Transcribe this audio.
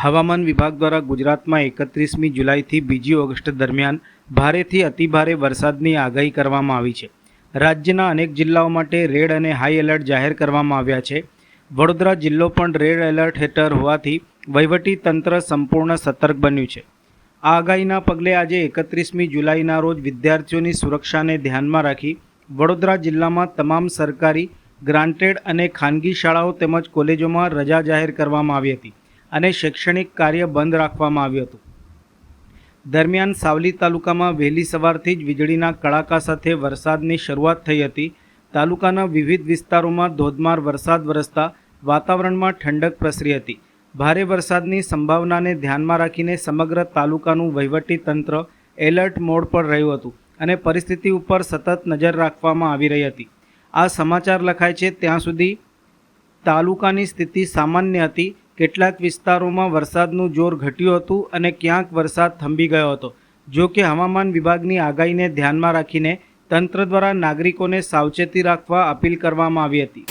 હવામાન વિભાગ દ્વારા ગુજરાતમાં 31મી જુલાઈથી 2 ઓગસ્ટ દરમિયાન ભારેથી અતિભારે વરસાદની આગાહી કરવામાં આવી છે। રાજ્યના અનેક જિલ્લાઓ માટે રેડ અને હાઈ એલર્ટ જાહેર કરવામાં આવ્યા છે। વડોદરા જિલ્લો પણ રેડ એલર્ટ હેઠળ હોવાથી વહીવટી તંત્ર સંપૂર્ણ સતર્ક બન્યું છે। આ આગાહીના પગલે આજે 31મી જુલાઈના રોજ વિદ્યાર્થીઓની સુરક્ષાને ધ્યાનમાં રાખી વડોદરા જિલ્લામાં તમામ સરકારી, ગ્રાન્ટેડ અને ખાનગી શાળાઓ તેમજ કોલેજોમાં રજા જાહેર કરવામાં આવી હતી અને શૈક્ષણિક કાર્ય બંધ રાખવામાં આવ્યું હતું। દરમિયાન સાવલી તાલુકામાં વહેલી સવારથી જ વીજળીના કડાકા સાથે વરસાદની શરૂઆત થઈ હતી। તાલુકાના વિવિધ વિસ્તારોમાં ધોધમાર વરસાદ વરસતા વાતાવરણમાં ઠંડક પ્રસરી હતી। ભારે વરસાદની સંભાવનાને ધ્યાનમાં રાખીને સમગ્ર તાલુકાનું વહીવટી તંત્ર એલર્ટ મોડ પર રહ્યું હતું અને પરિસ્થિતિ ઉપર સતત નજર રાખવામાં આવી રહી હતી। આ સમાચાર લખાય છે ત્યાં સુધી તાલુકાની સ્થિતિ સામાન્ય હતી। કેટલાક વિસ્તારોમાં વરસાદનું જોર ઘટ્યું હતું અને ક્યાંક વરસાદ થંભી ગયો હતો। જો કે હવામાન વિભાગની આગાહીને ધ્યાનમાં રાખીને તંત્ર દ્વારા નાગરિકોને સાવચેતી રાખવા અપીલ કરવામાં આવી હતી।